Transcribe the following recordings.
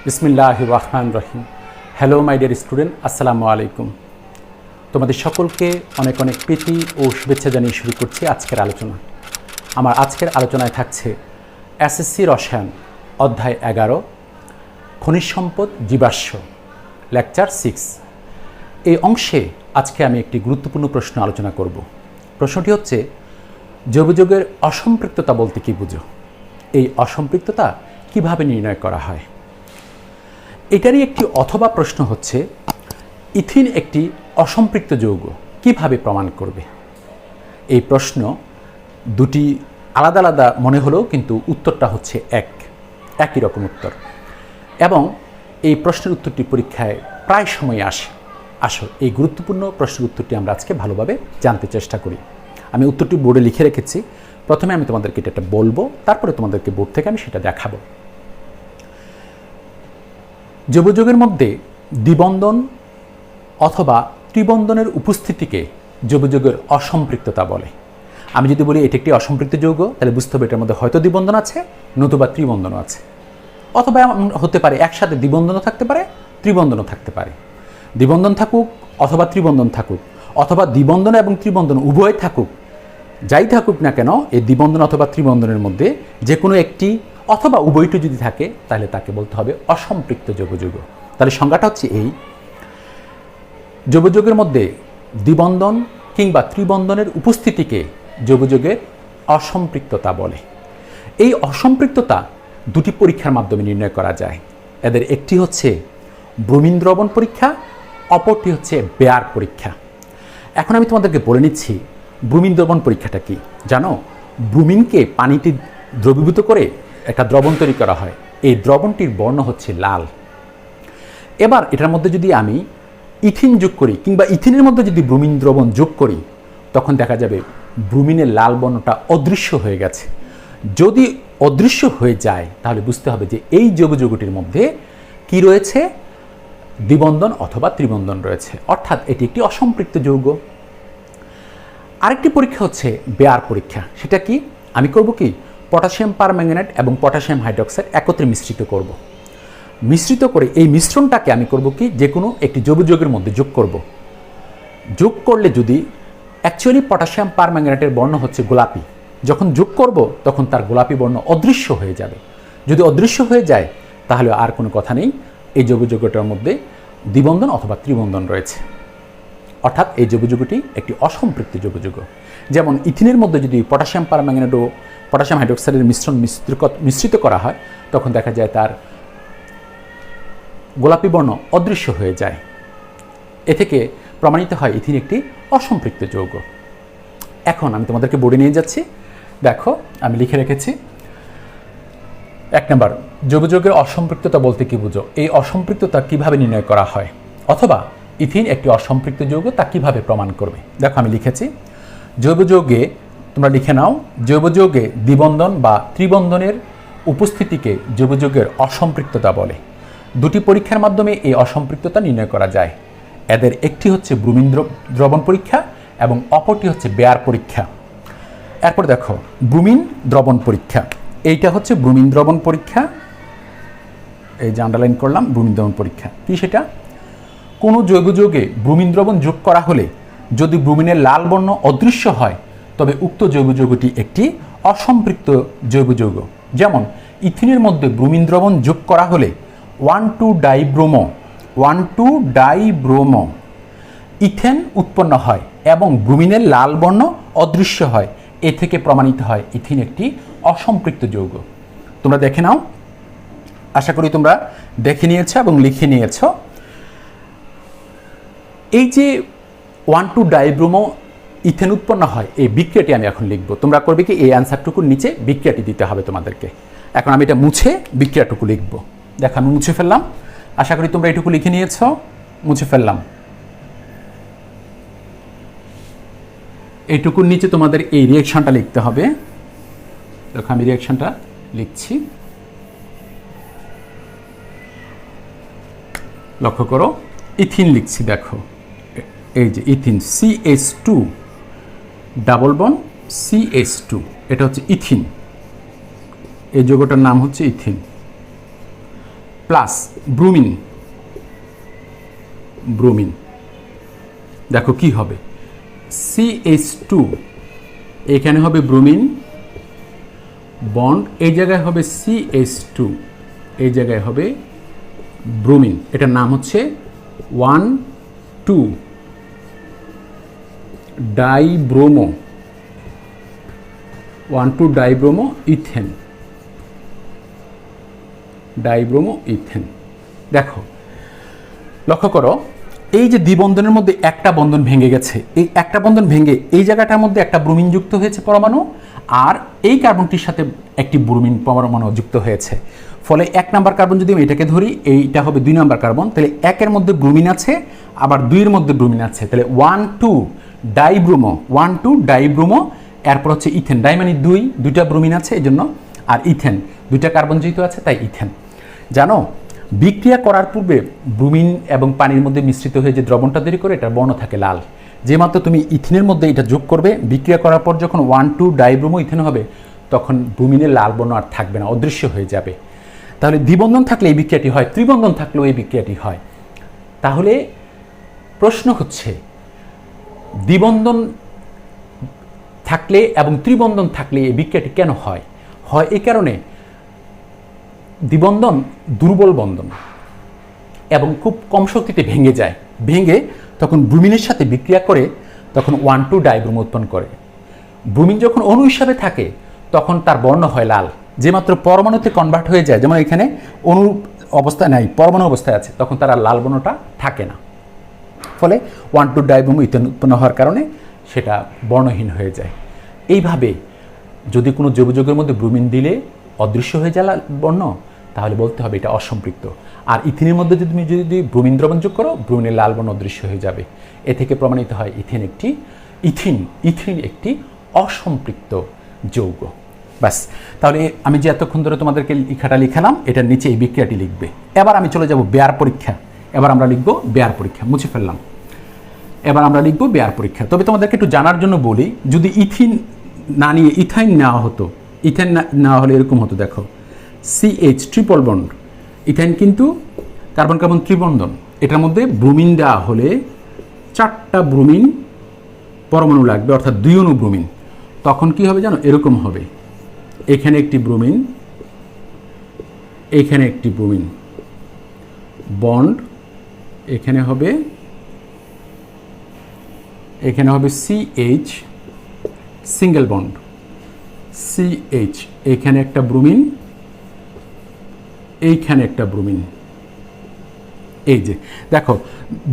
বিসমিল্লাহির রহমানির রহিম। Hello my dear student, আসসালামু আলাইকুম। তোমাদের সকলকে অনেক অনেক প্রীতি ও শুভেচ্ছা জানিয়ে শুরু করছি আজকের আলোচনা। আমার আজকের আলোচনায় থাকছে এসএসসি রসায়ন অধ্যায় 11 খনিজ সম্পদ জীবাশ্ম লেকচার 6। এই অংশে আজকে আমি একটি গুরুত্বপূর্ণ প্রশ্ন আলোচনা করব। প্রশ্নটি হচ্ছে, জৈবযৌগের অসম্পৃক্ততা বলতে কী বুঝো? এই অসম্পৃক্ততা কিভাবে নির্ণয় করা হয়? এটারই একটি অথবা প্রশ্ন হচ্ছে, ইথিন একটি অসম্পৃক্ত যৌগ, কিভাবে প্রমাণ করবে? এই প্রশ্ন দুটি আলাদা আলাদা মনে হলেও কিন্তু উত্তরটা হচ্ছে একই রকম উত্তর, এবং এই প্রশ্নের উত্তরটি পরীক্ষায় প্রায় সময় আসো এই গুরুত্বপূর্ণ প্রশ্নের উত্তরটি আমরা আজকে ভালোভাবে জানতে চেষ্টা করি। আমি উত্তরটি বোর্ডে লিখে রেখেছি। প্রথমে আমি তোমাদেরকে এটা বলবো, তারপরে তোমাদেরকে বোর্ড থেকে আমি সেটা দেখাবো। জৈবযৌগের মধ্যে দ্বিবন্ধন অথবা ত্রিবন্ধনের উপস্থিতিকে জৈবযৌগের অসম্পৃক্ততা বলে। আমি যদি বলি এটি একটি অসম্পৃক্ত যৌগ, তাহলে বুঝতে হবে এটার মধ্যে হয়তো দ্বিবন্ধন আছে, নতুবা ত্রিবন্ধনও আছে, অথবা হতে পারে একসাথে দ্বিবন্ধনও থাকতে পারে, ত্রিবন্ধনও থাকতে পারে। দ্বিবন্ধন থাকুক অথবা ত্রিবন্ধন থাকুক, অথবা দ্বিবন্ধন এবং ত্রিবন্ধন উভয় থাকুক, যাই থাকুক না কেন, এই দ্বিবন্ধন অথবা ত্রিবন্ধনের মধ্যে যে কোনো একটি অথবা উভয়টি যদি থাকে, তাহলে তাকে বলতে হবে অসম্পৃক্ত জৈবযৌগ। তাহলে সংজ্ঞাটা হচ্ছে এই, জৈবযৌগের মধ্যে দ্বিবন্ধন কিংবা ত্রিবন্ধনের উপস্থিতিকে জৈবযৌগের অসম্পৃক্ততা বলে। এই অসম্পৃক্ততা দুটি পরীক্ষার মাধ্যমে নির্ণয় করা যায়। এদের একটি হচ্ছে ব্রোমিন দ্রবণ পরীক্ষা, অপরটি হচ্ছে বেয়ার পরীক্ষা। এখন আমি তোমাদেরকে বলে নিচ্ছি ব্রোমিন দ্রবণ পরীক্ষাটা কি। জানো, ব্রোমিনকে পানিতে দ্রবীভূত করে একটা দ্রবণ তৈরি করা হয়। এই দ্রবণটির বর্ণ হচ্ছে লাল। এবার এটার মধ্যে যদি আমি ইথিন যোগ করি, কিংবা ইথিনের মধ্যে যদি ব্রোমিন দ্রবণ যোগ করি, তখন দেখা যাবে ব্রোমিনের লাল বর্ণটা অদৃশ্য হয়ে গেছে। যদি অদৃশ্য হয়ে যায়, তাহলে বুঝতে হবে যে এই জৈবযৌগটির মধ্যে কি রয়েছে, দ্বিবন্ধন অথবা ত্রিবন্ধন রয়েছে, অর্থাৎ এটি একটি অসম্পৃক্ত যৌগ। আরেকটি পরীক্ষা হচ্ছে বেয়ার পরীক্ষা। সেটা কি? আমি করব কি, পটাশিয়াম পারম্যাঙ্গানেট এবং পটাশিয়াম হাইড্রক্সাইড একত্রে মিশ্রিত করব। মিশ্রিত করে এই মিশ্রণটাকে আমি করব কি, যে কোনো একটি জৈবযৌগের মধ্যে যোগ করব। যোগ করলে যদি অ্যাকচুয়ালি পটাশিয়াম পারম্যাঙ্গানেটের বর্ণ হচ্ছে গোলাপি, যখন যোগ করব তখন তার গোলাপি বর্ণ অদৃশ্য হয়ে যাবে। যদি অদৃশ্য হয়ে যায়, তাহলে আর কোনো কথা নেই, এই জৈবযৌগটার মধ্যে দ্বিবন্ধন অথবা ত্রিবন্ধন রয়েছে, অর্থাৎ এই জৈবযৌগটি একটি অসম্পৃক্ত জৈবযৌগ। যেমন ইথিনের মধ্যে যদি পটাশিয়াম পারম্যাঙ্গানেট ও পটাশিয়াম হাইড্রক্সাইডের মিশ্রণ মিশ্রিত করা হয়, তখন দেখা যায় তার গোলাপি বর্ণ অদৃশ্য হয়ে যায়। এ থেকে প্রমাণিত হয় ইথিন একটি অসম্পৃক্ত যৌগ। এখন আমি তোমাদেরকে বোর্ডে নিয়ে যাচ্ছি। দেখো, আমি লিখে রেখেছি। 1 নম্বর, জৈবযৌগের অসম্পৃক্ততা বলতে কি বুঝো? এই অসম্পৃক্ততা কিভাবে নির্ণয় করা হয়, অথবা ইথিন একটি অসম্পৃক্ত যৌগ, তা কিভাবে প্রমাণ করবে? দেখো, আমি লিখেছি, জৈবযৌগে, তোমরা লিখে নাও, জৈবযৌগে দ্বিবন্ধন বা ত্রিবন্ধনের উপস্থিতিকে জৈবযৌগের অসম্পৃক্ততা বলে। দুটি পরীক্ষার মাধ্যমে এই অসম্পৃক্ততা নির্ণয় করা যায়। এদের একটি হচ্ছে ব্রোমিন দ্রবণ পরীক্ষা এবং অপরটি হচ্ছে বেয়ার পরীক্ষা। এরপর দেখো, ব্রোমিন দ্রবণ পরীক্ষা। এইটা হচ্ছে ব্রোমিন দ্রবণ পরীক্ষা, এই যে আন্ডারলাইন করলাম, ব্রোমিন দ্রবণ পরীক্ষা কি? সেটা কোনো জৈবযৌগে ব্রোমিন দ্রবণ যোগ করা হলে যদি ব্রোমিনের লাল বর্ণ অদৃশ্য হয়, তবে উক্ত জৈবযৌগটি একটি অসম্পৃক্ত জৈবযৌগ। যেমন ইথিনের মধ্যে ব্রোমিন দ্রবণ যোগ করা হলে 1,2-ডাইব্রোমো ইথেন উৎপন্ন হয় এবং ব্রোমিনের লাল বর্ণ অদৃশ্য হয়। এ থেকে প্রমাণিত হয় ইথিন একটি অসম্পৃক্ত যৌগ। তোমরা দেখে নাও, আশা করি তোমরা দেখে নিয়েছো এবং লিখে নিয়েছো। এই যে 1,2-ডাইব্রোমো ইথেন উৎপন্ন হয়, এই বিক্রিয়াটি আমি এখন লিখব। তোমরা করবে কি, এই অ্যান্সারটুকুর নিচে বিক্রিয়াটি দিতে হবে তোমাদেরকে। এখন আমি এটা মুছে বিক্রিয়াটুকু লিখব। দেখো, আমি মুছে ফেললাম। আশা করি তোমরা এটুকু লিখে নিয়েছো। মুছে ফেললাম। এইটুকুর নিচে তোমাদের এই রিঅ্যাকশনটা লিখতে হবে। দেখো, আমি রিঅ্যাকশনটা লিখছি, লক্ষ্য করো। ইথিন লিখছি, দেখো, এই যে ethene, CH2 double bond CH2, এটা হচ্ছে ইথিন। এই যৌগটার নাম হচ্ছে ইথিন। প্লাস ব্রুমিন, ব্রুমিন, দেখো কি হবে, CH2 এখানে হবে ব্রুমিন বন্ড, এই জায়গায় হবে CH2, এই জায়গায় হবে ব্রুমিন, এটার নাম হচ্ছে 1,2 dibromo, 1,2 dibromo ethane, dibromo ethane. দেখো লক্ষ্য করো, এই যে দ্বিবন্ধনের মধ্যে একটা বন্ধন ভেঙে গেছে, এই একটা বন্ধন ভেঙে এই জায়গাটার মধ্যে একটা ব্রোমিন যুক্ত হয়েছে পরমাণু, আর এই কার্বনটির সাথে একটি ব্রোমিন পরমাণু যুক্ত হয়েছে। ফলে 1 নাম্বার কার্বন যদি আমি এটাকে ধরি, এইটা হবে 2 নাম্বার কার্বন, তাহলে 1-এর মধ্যে ব্রোমিন আছে, আবার 2-এর মধ্যে ব্রোমিন আছে, তাহলে 1,2 ডাইব্রোমো, 1,2 ডাইব্রোমো, এরপর হচ্ছে ইথেন, ডাই মানে 2, 2টা ব্রোমিন আছে এই জন্য, আর ইথেন 2টা কার্বন যেহেতু আছে তাই ইথেন। জানো বিক্রিয়া করার পূর্বে ব্রোমিন এবং পানির মধ্যে মিশ্রিত হয়ে যে দ্রবণটা তৈরি করে এটার বর্ণ থাকে লাল। যে মাত্র তুমি ইথেনের মধ্যে এটা যোগ করবে, বিক্রিয়া করার পর যখন 1,2 ডাইব্রোমো ইথেন হবে, তখন ব্রোমিনের লাল বর্ণ আর থাকবে না, অদৃশ্য হয়ে যাবে। তাহলে দ্বিবন্ধন থাকলে এই বিক্রিয়াটি হয়, ত্রিবন্ধন থাকলেও এই বিক্রিয়াটি হয়। তাহলে প্রশ্ন হচ্ছে, দ্বিবন্ধন থাকলে এবং ত্রিবন্ধন থাকলে এই বিক্রিয়াটি কেন হয়? হয় এই কারণে, দ্বিবন্ধন দুর্বল বন্ধন এবং খুব কম শক্তিতে ভেঙে যায়, ভেঙে তখন ব্রোমিনের সাথে বিক্রিয়া করে তখন 1,2 ডাইব্রোমো উৎপন্ন করে। ব্রোমিন যখন অণু হিসাবে থাকে তখন তার বর্ণ হয় লাল, যে মাত্র পরমাণুতে কনভার্ট হয়ে যায়, যেমন এখানে অণু অবস্থায় নাই, পরমাণু অবস্থায় আছে, তখন তার আর লাল বর্ণটা থাকে না। ফলে 1,2 ডাইব্রোমো ইথেন উৎপন্ন হওয়ার কারণে সেটা বর্ণহীন হয়ে যায়। এইভাবে যদি কোনো জৈব যৌগের মধ্যে ব্রোমিন দিলে অদৃশ্য হয়ে যায় বর্ণ, তাহলে বলতে হবে এটা অসম্পৃক্ত। আর ইথিনের মধ্যে তুমি যদি ব্রোমিন দ্রবণ যোগ করো, ব্রোমিনের লাল বর্ণ অদৃশ্য হয়ে যাবে। এ থেকে প্রমাণিত হয় ইথিন একটি অসম্পৃক্ত যৌগ। ব্যাস, তাহলে আমি যে এতক্ষণ ধরে তোমাদেরকে লেখাটা লিখালাম, এটার নিচে এই বিক্রিয়াটি লিখবে। এবার আমি চলে যাব বেয়ার পরীক্ষা। এবার আমরা লিখব বেয়ার পরীক্ষা, মুছে ফেললাম। এবার আমরা লিখব বেয়ার পরীক্ষা। তবে তোমাদেরকে একটু জানার জন্য বলি, যদি ইথিন না নিয়ে ইথাইন নেওয়া হতো, ইথাইন নেওয়া হলে এরকম হতো, দেখো CH ট্রিপল বন্ড, ইথাইন কিন্তু কার্বন কার্বন ত্রিবন্ধন, এটার মধ্যে ব্রোমিন দেওয়া হলে 4টা ব্রোমিন পরমাণু লাগবে, অর্থাৎ 2 অণু ব্রোমিন। তখন কি হবে জানো, এরকম হবে, এখানে একটি ব্রোমিন, এখানে একটি ব্রোমিন বন্ড, এখানে হবে CH সিঙ্গেল বন্ড, CH, এখানে একটা ব্রোমিন, এইখানে একটা ব্রোমিন। এই যে দেখো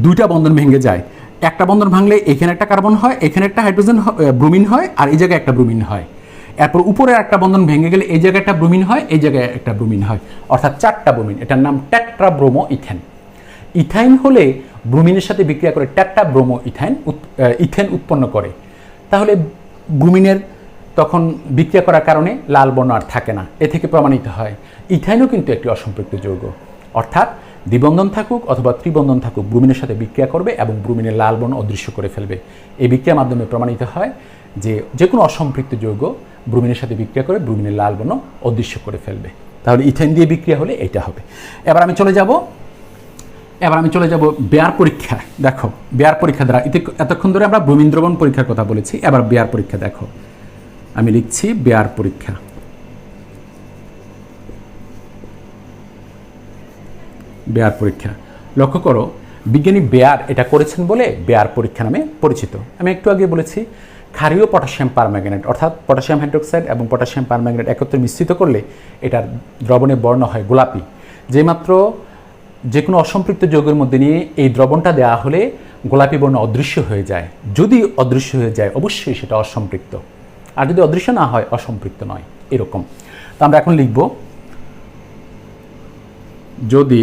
2টা বন্ধন ভেঙে যায়, একটা বন্ধন ভাঙলে এখানে একটা কার্বন হয়, এখানে একটা হাইড্রোজেন ব্রোমিন হয়, আর এই জায়গায় একটা ব্রোমিন হয়। এরপর উপরে একটা বন্ধন ভেঙে গেলে এই জায়গায় একটা ব্রোমিন হয়, এই জায়গায় একটা ব্রোমিন হয়, অর্থাৎ 4টা ব্রোমিন। এটার নাম টেট্রাব্রোমো ইথেন। ইথাইন হলে ব্রোমিনের সাথে বিক্রিয়া করে টেট্রাব্রোমো ইথেন উৎপন্ন করে। তাহলে ব্রোমিনের তখন বিক্রিয়া করার কারণে লাল বর্ণ আর থাকে না। এ থেকে প্রমাণিত হয় ইথাইনও কিন্তু একটি অসম্পৃক্ত যৌগ, অর্থাৎ দ্বিবন্ধন থাকুক অথবা ত্রিবন্ধন থাকুক, ব্রোমিনের সাথে বিক্রিয়া করবে এবং ব্রোমিনের লাল বর্ণ অদৃশ্য করে ফেলবে। এই বিক্রিয়ার মাধ্যমে প্রমাণিত হয় যে কোনো অসম্পৃক্ত যৌগ ব্রোমিনের সাথে বিক্রিয়া করে ব্রোমিনের লাল বর্ণ অদৃশ্য করে ফেলবে। তাহলে ইথাইন দিয়ে বিক্রিয়া হলে এইটা হবে। এবার আমি চলে যাব বেয়ার পরীক্ষা। দেখো বেয়ার পরীক্ষা দ্বারা এতক্ষণ ধরে আমরা ব্রোমিন দ্রবণ পরীক্ষার কথা বলেছি, এবার বেয়ার পরীক্ষা দেখো। আমি লিখছি বেয়ার পরীক্ষা। বেয়ার পরীক্ষা লক্ষ্য করো, বিজ্ঞানী বেয়ার এটা করেছেন বলে বেয়ার পরীক্ষা নামে পরিচিত। আমি একটু আগে বলেছি ক্ষারীয় পটাশিয়াম পারম্যাঙ্গানেট, অর্থাৎ পটাশিয়াম হাইড্রোক্সাইড এবং পটাশিয়াম পারম্যাঙ্গানেট একত্রে মিশ্রিত করলে এটার দ্রবণের বর্ণ হয় গোলাপি। যেমাত্র যে কোনো অসম্পৃক্ত যৌগের মধ্যে নিয়ে এই দ্রবণটা দেওয়া হলে গোলাপি বর্ণ অদৃশ্য হয়ে যায়। যদি অদৃশ্য হয়ে যায় অবশ্যই সেটা অসম্পৃক্ত, আর যদি অদৃশ্য না হয় অসম্পৃক্ত নয়, এরকম। তো আমরা এখন লিখব, যদি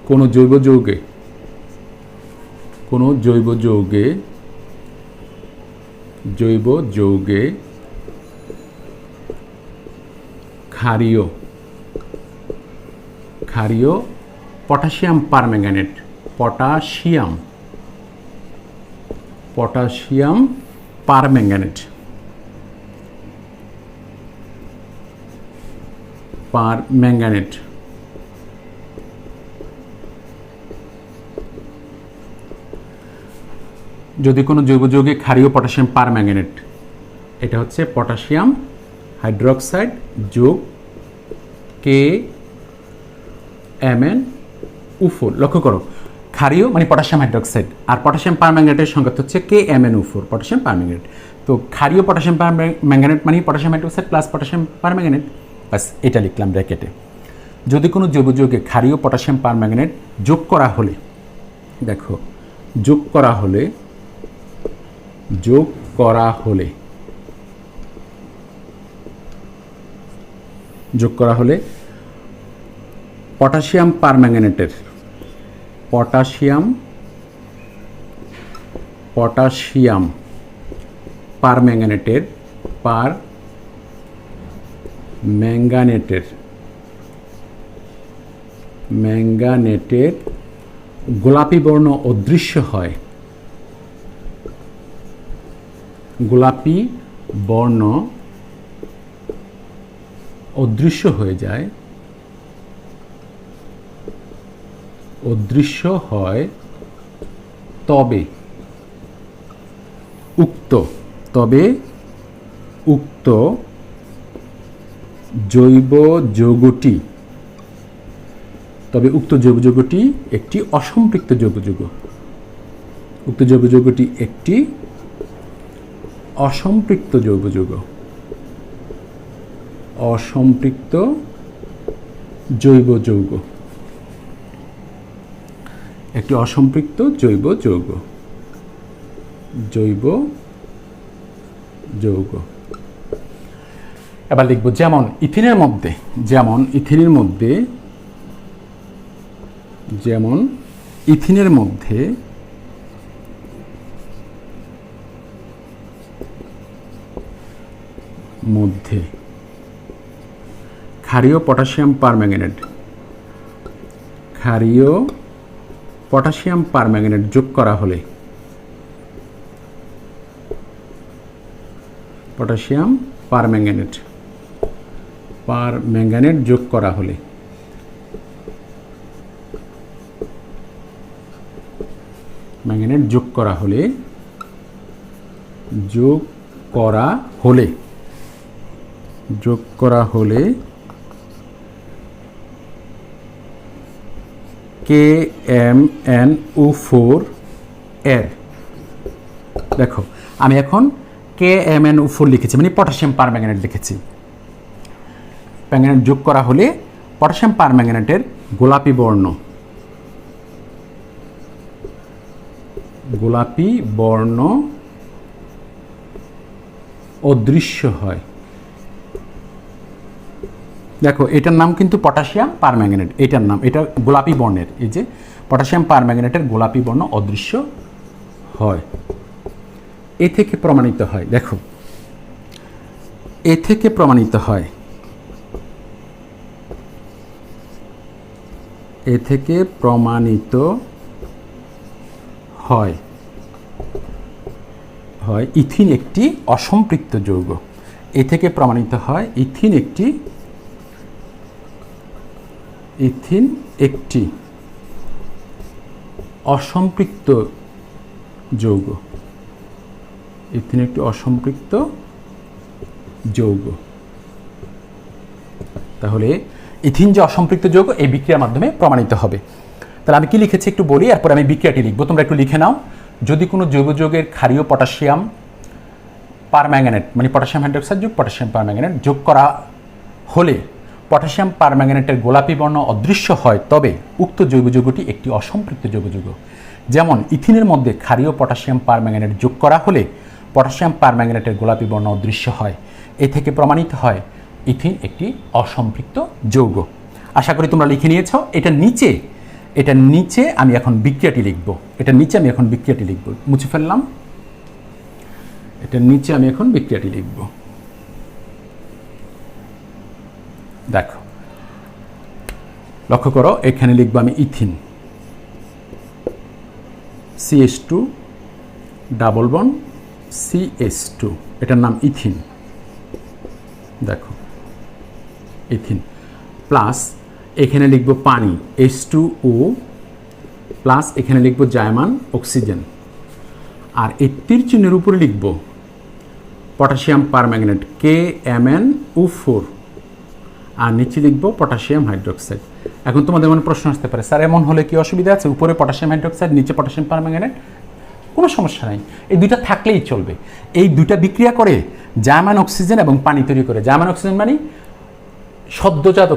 কোনো জৈব যৌগে ক্ষারীয় পটাশিয়াম পারম্যাঙ্গানেট, পটাশিয়াম পারম্যাঙ্গানেট যদি কোনো জৈব যৌগে ক্ষারীয় পটাশিয়াম পারম্যাঙ্গানেট, এটা হচ্ছে পটাশিয়াম হাইড্রোক্সাইড যোগ KMnO4। লক্ষ্য করো, ক্ষারীয় মানে পটাশিয়াম হাইড্রোক্সাইড, আর পটাশিয়াম পারম্যাঙ্গানেটের সংকেত হচ্ছে KMnO4, পটাশিয়াম পারম্যাঙ্গানেট। তো ক্ষারীয় পটাশিয়াম পারম্যাঙ্গানেট মানে potassium hydroxide plus potassium permanganate, বাস এটা লিখলাম ব্র্যাকেটে। যদি কোনো জৈব যৌগে ক্ষারীয় পটাশিয়াম পারম্যাঙ্গানেট যোগ করা হলে, দেখো যোগ করা হলে পটাশিয়াম পারম্যাঙ্গানেটের ম্যাঙ্গানেটের গোলাপি বর্ণ অদৃশ্য হয়, গোলাপি বর্ণ অদৃশ্য হয়ে যায়, তবে উক্ত জৈব যৌগটি একটি অসম্পৃক্ত জৈব যৌগ। উক্ত জৈব যৌগটি একটি অসম্পৃক্ত জৈব যৌগ, একটি অসম্পৃক্ত জৈব যৌগ। এবার লিখব যেমন ইথিনের মধ্যে ক্ষারীয় পটাশিয়াম পারম্যাঙ্গানেট যোগ করা হলে, পটাশিয়াম পারম্যাঙ্গানেট যোগ করা হলে KMnO4 এর, দেখো আমি এখন KMnO4 লিখেছি মানে পটাশিয়াম পারম্যাঙ্গানেট লিখেছি। ম্যাঙ্গানেট যোগ করা হলে পটাশিয়াম পারম্যাঙ্গানেটের গোলাপি বর্ণ অদৃশ্য হয়। দেখো এটার নাম কিন্তু পটাশিয়াম পারম্যাঙ্গানেট, এটা গোলাপি বর্ণের, এই যে পটাশিয়াম পারম্যাঙ্গানেটের গোলাপি বর্ণ অদৃশ্য হয়। এ থেকে প্রমাণিত হয়, দেখো এ থেকে প্রমাণিত হয় ইথিন একটি অসম্পৃক্ত যৌগ। এ থেকে প্রমাণিত হয় ইথিন একটি অসম্পৃক্ত যৌগ। তাহলে ইথিন যে অসম্পৃক্ত যৌগ এই বিক্রিয়ার মাধ্যমে প্রমাণিত হবে। তাহলে আমি কি লিখেছি একটু বলি, এরপর আমি বিক্রিয়াটি লিখবো, তোমরা একটু লিখে নাও। যদি কোনো জৈব যৌগের ক্ষারীয় পটাশিয়াম পারম্যাঙ্গানেট মানে পটাশিয়াম হাইড্রোক্সাইড যোগ পটাশিয়াম পারম্যাঙ্গানেট যোগ করা হলে পটাশিয়াম পারম্যাঙ্গানেটের গোলাপি বর্ণ অদৃশ্য হয়, তবে উক্ত জৈব যৌগটি একটি অসম্পৃক্ত জৈব যৌগ। যেমন ইথিনের মধ্যে ক্ষারীয় পটাশিয়াম পারম্যাঙ্গানেট যোগ করা হলে পটাশিয়াম পারম্যাঙ্গানেটের গোলাপি বর্ণ অদৃশ্য হয়। এ থেকে প্রমাণিত হয় ইথিন একটি অসম্পৃক্ত যৌগ। আশা করি তোমরা লিখে নিয়েছো। এটা নিচে আমি এখন বিক্রিয়াটি লিখব। মুছে ফেললাম। এটার নিচে আমি এখন বিক্রিয়াটি লিখব। দেখো লক্ষ্য করো, এখানে লিখব আমি ethene CH2 double bond CH2, এটার নাম ইথিন। দেখো ইথিন প্লাস এখানে লিখব পানি H2O প্লাস এখানে লিখব জায়মান অক্সিজেন। আর এই তীর চিহ্নের উপরে লিখব পটাশিয়াম পারম্যাঙ্গানেট KMnO4, আর নিচে লিখব পটাশিয়াম হাইড্রোক্সাইড। এখন তোমাদের মনে প্রশ্ন আসতে পারে, স্যার এমন হলে কি অসুবিধা আছে? উপরে পটাশিয়াম হাইড্রোক্সাইড, নিচে পটাশিয়াম পারম্যাঙ্গানেট, কোনো সমস্যা নাই, এই দুইটা থাকলেই চলবে। এই দুইটা বিক্রিয়া করে জার্মান অক্সিজেন এবং পানি তৈরি করে। জার্মান অক্সিজেন মানে সদ্যজাত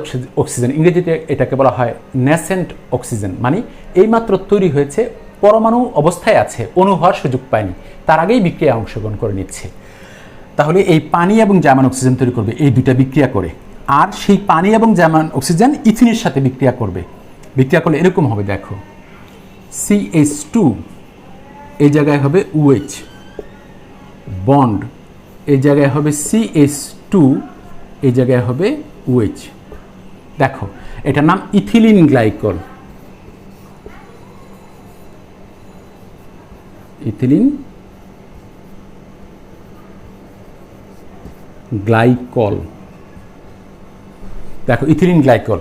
অক্সিজেন, ইংরেজিতে এটাকে বলা হয় ন্যাসেন্ট অক্সিজেন, মানে এইমাত্র তৈরি হয়েছে, পরমাণু অবস্থায় আছে, অণু হওয়ার সুযোগ পায়নি, তার আগেই বিক্রিয়া অংশগ্রহণ করে নিচ্ছে। তাহলে এই পানি এবং জার্মান অক্সিজেন তৈরি করবে এই দুইটা বিক্রিয়া করে, আর সেই পানি এবং জার্মান অক্সিজেন ইথিনের সাথে বিক্রিয়া করবে। বিক্রিয়া করলে এরকম হবে, দেখো CH2 এই জায়গায় হবে OH বন্ড, এই জায়গায় হবে CH2, এই জায়গায় হবে OH। দেখো এটার নাম ইথিলিন গ্লাইকল, ইথিলিন গ্লাইকল। দেখো ইথিলিন গ্লাইকল,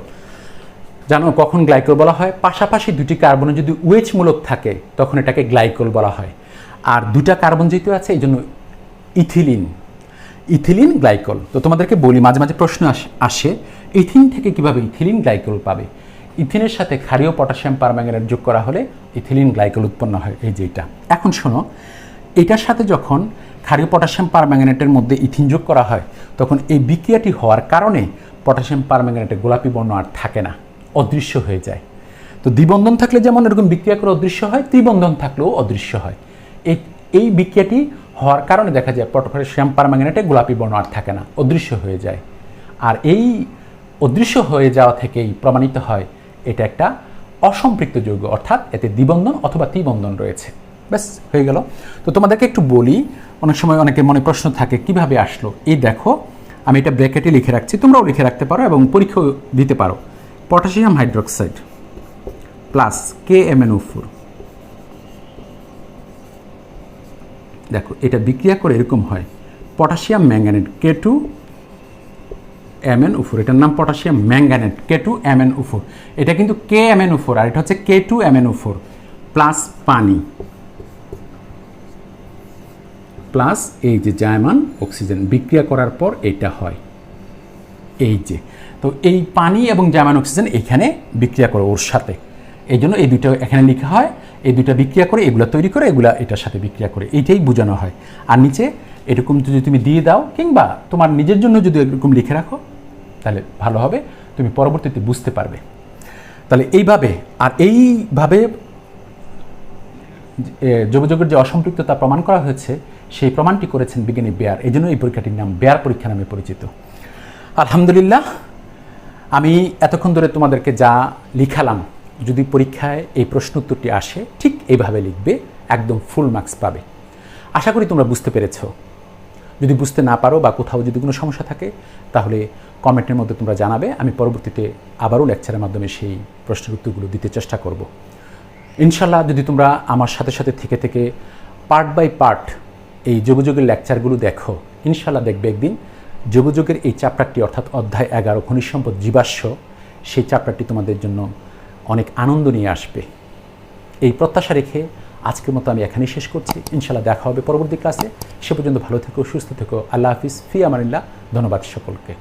জানো কখন গ্লাইকল বলা হয়? পাশাপাশি দুটি কার্বনে যদি OH মূলক থাকে তখন এটাকে গ্লাইকল বলা হয়, আর দুটা কার্বন যেহেতু আছে এই জন্য ইথিলিন গ্লাইকল। তো তোমাদেরকে বলি, মাঝে মাঝে প্রশ্ন আসে ইথিন থেকে কিভাবে ইথিলিন গ্লাইকল পাবে? ইথিনের সাথে ক্ষারীয় পটাশিয়াম পারম্যাঙ্গানেট যোগ করা হলে ইথিলিন গ্লাইকল উৎপন্ন হয়, এই যে এটা। এখন শোনো, এটার সাথে যখন ক্ষারীয় পটাশিয়াম পারম্যাঙ্গানেটের মধ্যে ইথিন যোগ করা হয় তখন এই বিক্রিয়াটি হওয়ার কারণে পটাশিয়াম পারম্যাঙ্গানেটের গোলাপি বর্ণ আর থাকে না, অদৃশ্য হয়ে যায়। তো দ্বিবন্ধন থাকলে যেমন এরকম বিক্রিয়া করে অদৃশ্য হয়, ত্রিবন্ধন থাকলেও অদৃশ্য হয়। এই বিক্রিয়াটি হওয়ার কারণে দেখা যায় পটাশিয়াম পারম্যাঙ্গানেটে গোলাপি বর্ণ আর থাকে না, অদৃশ্য হয়ে যায়। আর এই অদৃশ্য হয়ে যাওয়া থেকেই প্রমাণিত হয় এটা একটা অসম্পৃক্ত যৌগ, অর্থাৎ এতে দ্বিবন্ধন অথবা ত্রিবন্ধন রয়েছে। ব্যাস হয়ে গেল। তো তোমাদেরকে একটু বলি, অনেক সময় অনেকের মনে প্রশ্ন থাকে কিভাবে আসলো। এই দেখো আমি এটা ব্র্যাকেটে লিখে রাখছি, তোমরাও লিখে রাখতে পারো এবং পরীক্ষাও দিতে পারো। পটাশিয়াম হাইড্রোক্সাইড প্লাস KMnO4, দেখো এটা বিক্রিয়া করে এরকম হয় পটাশিয়াম ম্যাঙ্গানেট K2MnO4, এটার নাম পটাশিয়াম ম্যাঙ্গানেট K2MnO4। এটা কিন্তু KMnO4 আর এটা হচ্ছে K2MnO4 প্লাস পানি প্লাস এই যে জার্মান অক্সিজেন বিক্রিয়া করার পর এটা হয়, এই যে। তো এই পানি এবং জার্মান অক্সিজেন এখানে বিক্রিয়া করে ওর সাথে, এই জন্য এই দুটো এখানে লেখা হয়, এই দুটো বিক্রিয়া করে এগুলো তৈরি করে এগুলা এটার সাথে বিক্রিয়া করে, এইটাই বোঝানো হয়। আর নিচে এরকম যদি তুমি দিয়ে দাও কিংবা তোমার নিজের জন্য যদি এরকম লিখে রাখো তাহলে ভালো হবে, তুমি পরবর্তীতে বুঝতে পারবে। তাহলে এইভাবে যৌগযৌগের যে অসম্পৃক্ততা প্রমাণ করা হয়েছে সেই প্রমাণটি করেছেন বিজ্ঞানী বেয়ার, এই জন্য এই পরীক্ষাটির নাম বেয়ার পরীক্ষা নামে পরিচিত। আলহামদুলিল্লাহ, আমি এতক্ষণ ধরে তোমাদেরকে যা লিখালাম, যদি পরীক্ষায় এই প্রশ্ন উত্তরটি আসে ঠিক এইভাবে লিখবে, একদম ফুল মার্কস পাবে। আশা করি তোমরা বুঝতে পেরেছ। যদি বুঝতে না পারো বা কোথাও যদি কোনো সমস্যা থাকে তাহলে কমেন্টের মধ্যে তোমরা জানাবে, আমি পরবর্তীতে আবারও লেকচারের মাধ্যমে সেই প্রশ্নের উত্তরগুলো দিতে চেষ্টা করব ইনশাল্লাহ। যদি তোমরা আমার সাথে সাথে থেকে পার্ট বাই পার্ট এই যৌগযৌগের লেকচারগুলো দেখো, ইনশাল্লাহ দেখবে একদিন যৌগযৌগের এই চ্যাপ্টারটি অর্থাৎ অধ্যায় 11 খনিজ সম্পদ জীবাশ্ম, সেই চ্যাপ্টারটি তোমাদের জন্য অনেক আনন্দ নিয়ে আসবে। এই প্রত্যাশা রেখে আজকের মতো আমি এখানেই শেষ করছি। ইনশাল্লাহ দেখা হবে পরবর্তী ক্লাসে। সে পর্যন্ত ভালো থেকো, সুস্থ থেকো। আল্লাহ হাফিজ, ফি আমানিল্লাহ। ধন্যবাদ সকলকে।